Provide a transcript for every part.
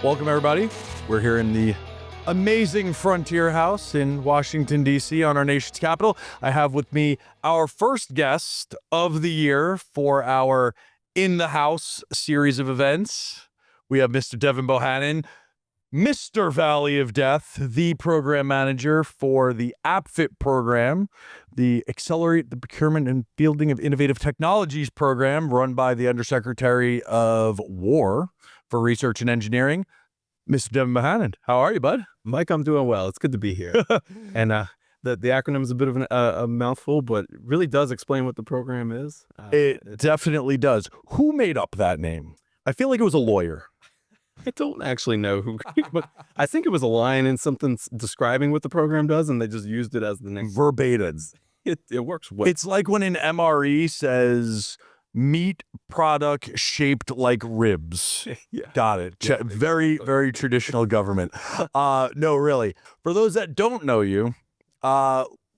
Welcome, everybody. We're here in the amazing Frontier House in Washington, D.C. on our nation's capital. I have with me our first guest of the year for our In the House series of events. We have Mr. Devin Bonahan, Mr. Valley of Death, the program manager for the APFIT program, the Accelerate the Procurement and Fielding of Innovative Technologies program run by the Undersecretary of War for Research and Engineering, Mr. Devin Bonahan. How are you, bud? Mike, I'm doing well. It's good to be here. And the acronym is a bit of a mouthful, but it really does explain what the program is. It definitely does. Who made up that name? I feel like it was a lawyer. I don't actually know who, but I think it was a line in something describing what the program does, and they just used it as the name. Verbatim. It works well. It's like when an MRE says meat product shaped like ribs. Yeah. Got it. Yeah, very, very traditional government. No, really. For those that don't know you,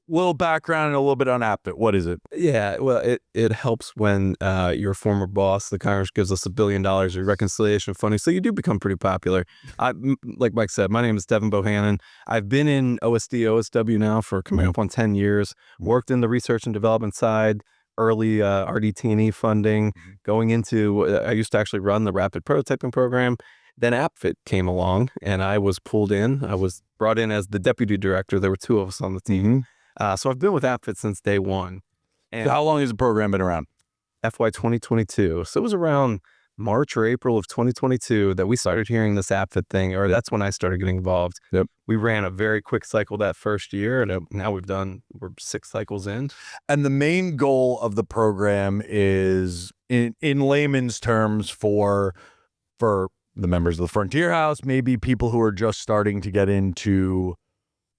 little background and a little bit on APFIT. What is it? Yeah, well, it helps when your former boss, the Congress, gives us $1 billion of reconciliation funding, so you do become pretty popular. Like Mike said, my name is Devin Bonahan. I've been in OSW now for coming up on 10 years, worked in the research and development side, early RDT&E funding, going into, I used to actually run the rapid prototyping program. Then APFIT came along, and I was pulled in. I was brought in as the deputy director. There were two of us on the team. So I've been with APFIT since day one. And So how long has the program been around? FY 2022. So it was around March or April of 2022 that we started hearing this APFIT thing, or that's when I started getting involved. Yep. We ran a very quick cycle that first year, and now we're 6 cycles in. And the main goal of the program is, in layman's terms, for the members of the Frontier House, maybe people who are just starting to get into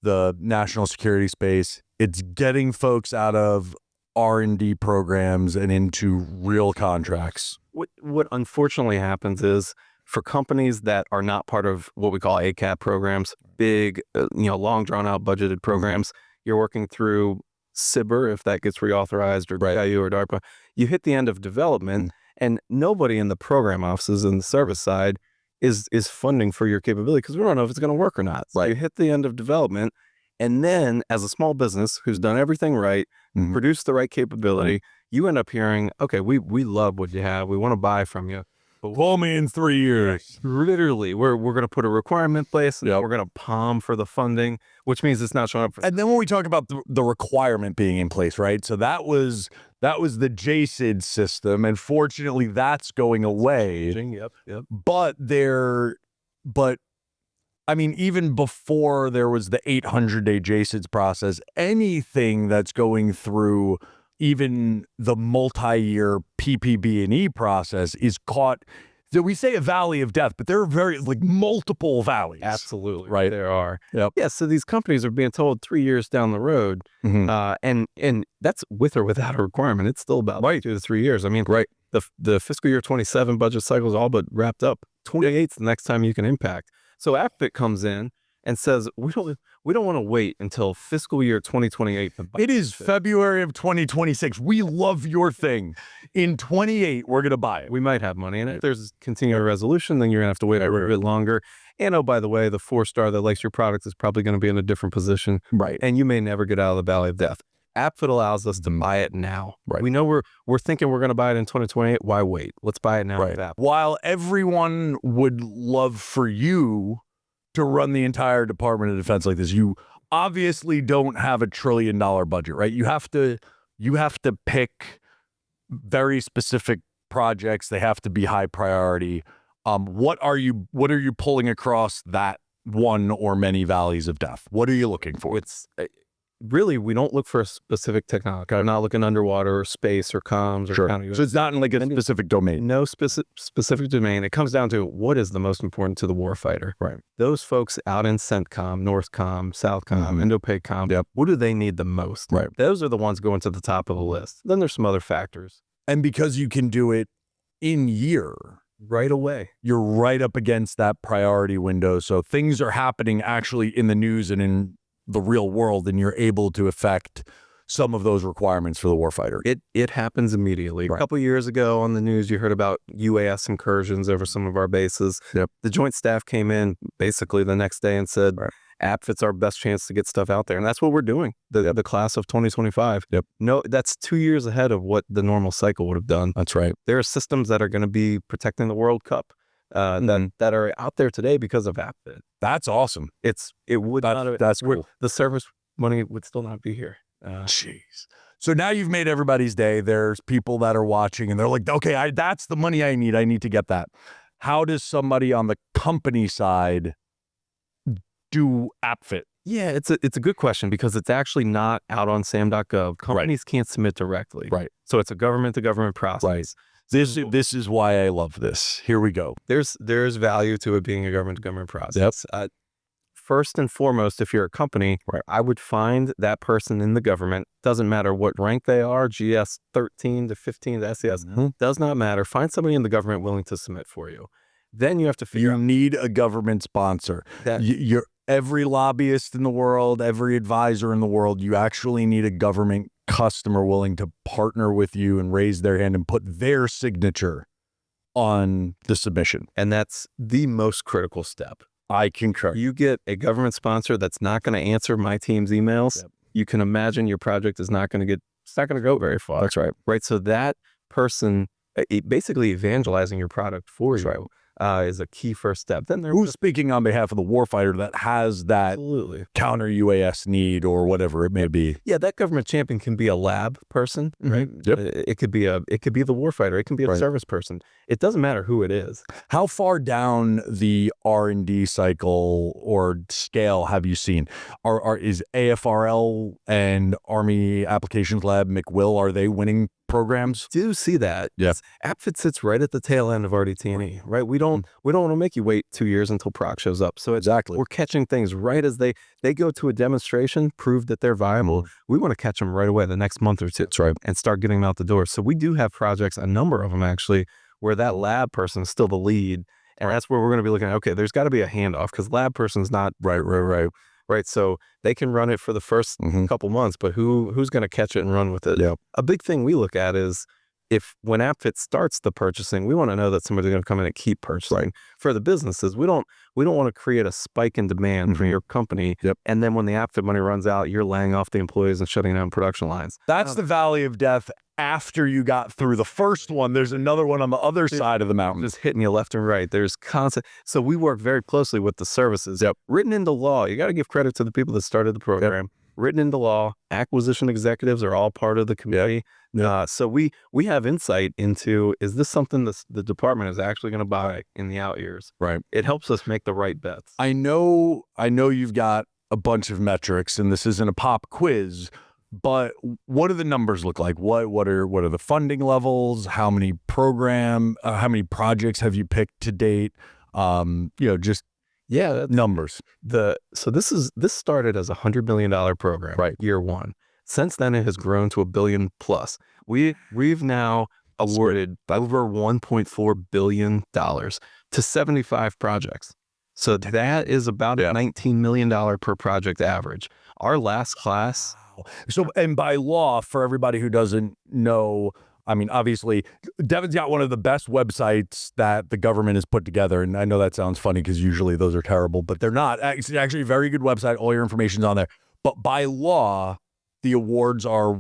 the national security space, it's getting folks out of R&D programs and into real contracts. What unfortunately happens is, for companies that are not part of what we call ACAP programs, big, long drawn out budgeted programs, you're working through CBR, if that gets reauthorized, or DIU or DARPA, you hit the end of development, and nobody in the program offices and the service side is funding for your capability, because we don't know if it's going to work or not. So you hit the end of development, and then as a small business who's done everything right, produced the right capability, you end up hearing, okay, we love what you have, we want to buy from you, but Call me in 3 years. literally we're going to put a requirement in place, and we're going to palm for the funding, which means it's not showing up. And then when we talk about the requirement being in place, right? So that was the JCID system, and fortunately that's going away. Yep. But I mean, even before there was the 800-day JCIDS process, anything that's going through even the multi-year PPB&E process is caught. So we say a valley of death, but there are multiple valleys. Absolutely. Right. There are. Yep. Yeah. So these companies are being told 3 years down the road, and that's with or without a requirement. It's still about 2 to 3 years. I mean, the fiscal year 27 budget cycle is all but wrapped up. 28's the next time you can impact. So APFIT comes in and says, we don't want to wait until fiscal year 2028. It is February of 2026. We love your thing. In 28, we're going to buy it. We might have money in it. If there's continuing resolution, then you're going to have to wait a bit longer. And oh, by the way, the 4-star that likes your product is probably going to be in a different position. Right. And you may never get out of the valley of death. APFIT allows us to buy it now. Right. We know we're thinking we're going to buy it in 2028. Why wait? Let's buy it now. Right. While everyone would love for you to run the entire Department of Defense like this, you obviously don't have $1 trillion budget, right? You have to pick very specific projects. They have to be high priority. What are you pulling across that one or many valleys of death? What are you looking for? It's really, we don't look for a specific technology. I'm not looking underwater or space or comms or counter. So it's not in a specific domain. No specific domain. It comes down to what is the most important to the warfighter. Right. Those folks out in CENTCOM, NORTHCOM, SOUTHCOM, INDOPACOM, what do they need the most? Right. Those are the ones going to the top of the list. Then there's some other factors. And because you can do it in year, right away, you're right up against that priority window. So things are happening actually in the news and in the real world, and you're able to affect some of those requirements for the warfighter. It happens immediately. Right. A couple years ago on the news, you heard about UAS incursions over some of our bases. Yep. The Joint Staff came in basically the next day and said, Right. APFIT's our best chance to get stuff out there. And that's what we're doing, the class of 2025. Yep. No, that's 2 years ahead of what the normal cycle would have done. That's right. There are systems that are going to be protecting the World Cup that are out there today because of APFIT. That's awesome. That's Cool. The service money would still not be here. Jeez. So now you've made everybody's day. There's people that are watching and they're like, okay, that's the money I need. I need to get that. How does somebody on the company side do APFIT? Yeah, it's a good question because it's actually not out on SAM.gov. Companies can't submit directly. Right. So it's a government-to-government process. Right. This is why I love this. Here we go. There's value to it being a government-to-government process. First and foremost, if you're a company, I would find that person in the government. Doesn't matter what rank they are, GS 13 to 15 to SES, does not matter. Find somebody in the government willing to submit for you. Then you have to figure out. You need a government sponsor. You're every lobbyist in the world, every advisor in the world, you actually need a government customer willing to partner with you and raise their hand and put their signature on the submission. And that's the most critical step. I concur. You get a government sponsor that's not going to answer my team's emails. Yep. You can imagine your project is not going to go very far. That's right. Right. So that person basically evangelizing your product for you is a key first step. Then who's speaking on behalf of the warfighter that has that counter UAS need or whatever it may be. Yeah, that government champion can be a lab person, right? Yep. It could be the warfighter. It can be a service person. It doesn't matter who it is. How far down the R&D cycle or scale have you seen? Is AFRL and Army Applications Lab, McWill, are they winning programs? Do see that. Yes. APFIT sits right at the tail end of RDT&E, right? We don't want to make you wait 2 years until PROC shows up. So we're catching things right as they go to a demonstration, prove that they're viable. We want to catch them right away the next month or two. That's right. And start getting them out the door. So we do have projects, a number of them actually, where that lab person is still the lead. And that's where we're going to be looking at, okay, there's got to be a handoff because lab person's not right. So they can run it for the first couple months, but who's going to catch it and run with it? Yeah. A big thing we look at is when APFIT starts the purchasing, we want to know that somebody's going to come in and keep purchasing. Right. For the businesses, we don't want to create a spike in demand for your company. Yep. And then when the APFIT money runs out, you're laying off the employees and shutting down production lines. That's the valley of death. After you got through the first one, there's another one on the other side of the mountain. Just hitting you left and right. There's constant. So we work very closely with the services. Yep. Written into law. You got to give credit to the people that started the program. Yep. Written into law. Acquisition executives are all part of the committee. Yep. So we have insight into, is this something the department is actually going to buy in the out years? Right. It helps us make the right bets. I know you've got a bunch of metrics, and this isn't a pop quiz. But what do the numbers look like? What are the funding levels? How many projects have you picked to date? Numbers. So this started as $100 million program, right? Year one. Since then, it has grown to $1 billion plus. We've now awarded over $1.4 billion to 75 projects. So that is about a $19 million per project average. Our last class. So, and by law, for everybody who doesn't know, I mean, obviously, Devin's got one of the best websites that the government has put together. And I know that sounds funny because usually those are terrible, but they're not. It's actually a very good website. All your information's on there. But by law, the awards are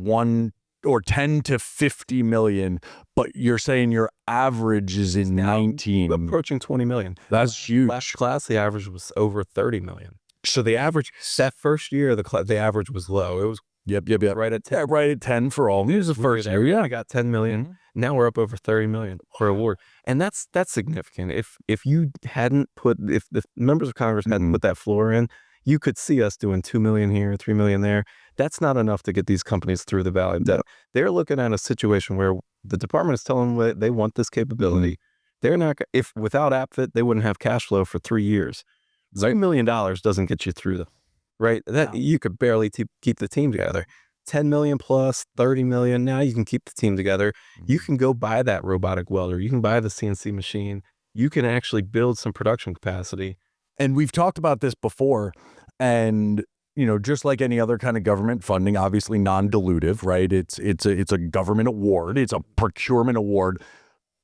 10 to 50 million. But you're saying your average is in 19. Approaching 20 million. That's huge. Last class, the average was over 30 million. So the average, that first year, the average was low. It was right at 10. Yeah, right at 10 for all. This is the first year. Yeah, I got 10 million. Now we're up over 30 million per award. And that's significant. If the members of Congress hadn't put that floor in, you could see us doing 2 million here, 3 million there. That's not enough to get these companies through the valley of death. They're looking at a situation where the department is telling them they want this capability. They're not, if without APFIT, they wouldn't have cash flow for 3 years. $3 million doesn't get you through right? That you could barely keep the team together. 10 million plus 30 million. Now you can keep the team together. You can go buy that robotic welder. You can buy the CNC machine. You can actually build some production capacity. And we've talked about this before, and just like any other kind of government funding, obviously non-dilutive, right? It's a government award. It's a procurement award.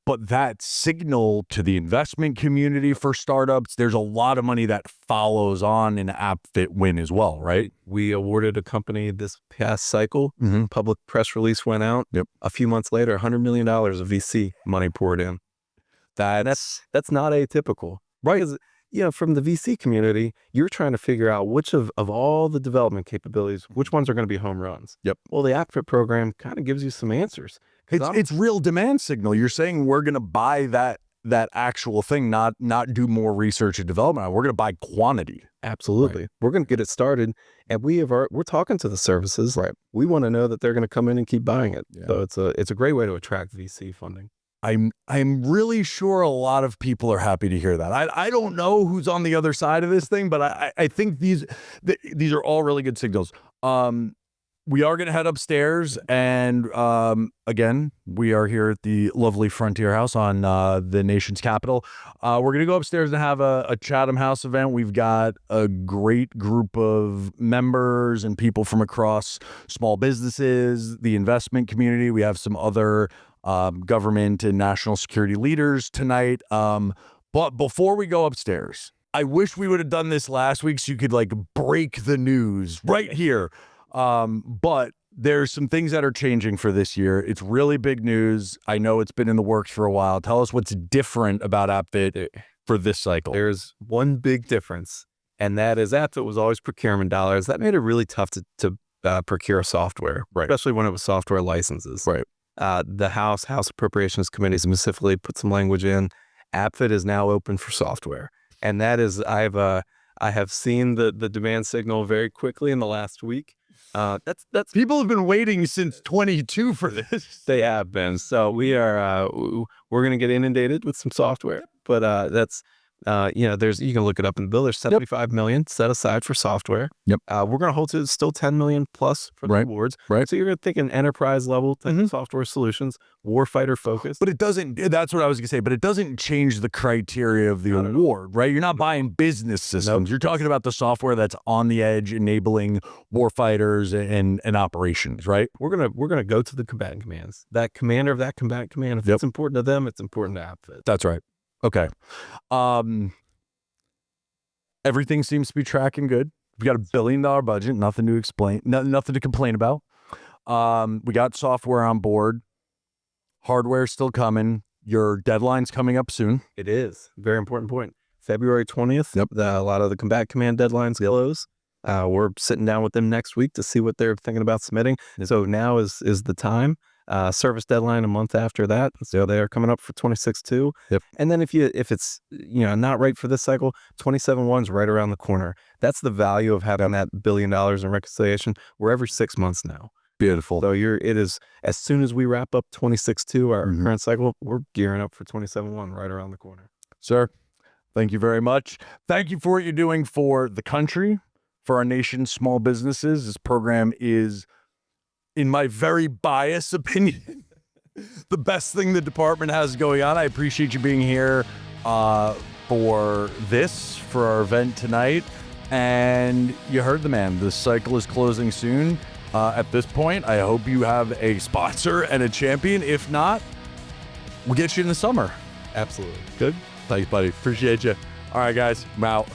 But that signal to the investment community for startups, there's a lot of money that follows on an APFIT win as well, right? We awarded a company this past cycle. Public press release went out. A few months later, $100 million of VC money poured in. That's not atypical, right? Because, from the VC community, you're trying to figure out which of all the development capabilities, which ones are going to be home runs. Well, the APFIT program kind of gives you some answers. It's real demand signal. You're saying we're going to buy that actual thing, not do more research and development. We're going to buy quantity. Absolutely. Right. We're going to get it started, and we're talking to the services. Right. We want to know that they're going to come in and keep buying it. So it's a great way to attract VC funding. I'm really sure a lot of people are happy to hear that. I don't know who's on the other side of this thing, but I think these are all really good signals. We are going to head upstairs, and again, we are here at the lovely Frontier House on the nation's capital. We're going to go upstairs and have a Chatham House event. We've got a great group of members and people from across small businesses, the investment community. We have some other government and national security leaders tonight. But before we go upstairs, I wish we would have done this last week so you could break the news right here. But there's some things that are changing for this year. It's really big news. I know it's been in the works for a while. Tell us what's different about APFIT for this cycle. There's one big difference, and that is APFIT was always procurement dollars. That made it really tough to procure software, right? Especially when it was software licenses. Right. The House Appropriations Committee specifically put some language in. APFIT is now open for software, and that is I have seen the demand signal very quickly in the last week. That's people have been waiting since 22 for this. They have been. So we're going to get inundated with some software, but that's you can look it up in the bill. There's $75 million set aside for software. We're going to hold to still $10 million plus for the awards. Right. So you're going to think an enterprise level type of software solutions, warfighter focused. But it doesn't. That's what I was going to say. But it doesn't change the criteria of the award, right? You're not buying business systems. You're talking about the software that's on the edge, enabling warfighters and operations, right? We're gonna go to the combatant commands. That commander of that combatant command. If it's important to them, it's important to APFIT. That's right. Okay. Everything seems to be tracking good. We got $1 billion budget, nothing to complain about. We got software on board. Hardware's still coming. Your deadline's coming up soon. It is. Very important point. February 20th. A lot of the combat command deadlines close. We're sitting down with them next week to see what they're thinking about submitting. So now is the time. Service deadline a month after that. So they are coming up for 26-2. And then if it's not right for this cycle, 27-1's right around the corner. That's the value of having that $1 billion in reconciliation. We're every 6 months now. Beautiful. So it is as soon as we wrap up 26-2, our current cycle, we're gearing up for 27-1 right around the corner. Sir, thank you very much. Thank you for what you're doing for the country, for our nation's small businesses. This program is, in my very biased opinion, the best thing the department has going on. I appreciate you being here for our event tonight. And you heard the man. The cycle is closing soon. At this point, I hope you have a sponsor and a champion. If not, we'll get you in the summer. Absolutely. Good. Thanks, buddy. Appreciate you. All right, guys. I'm out.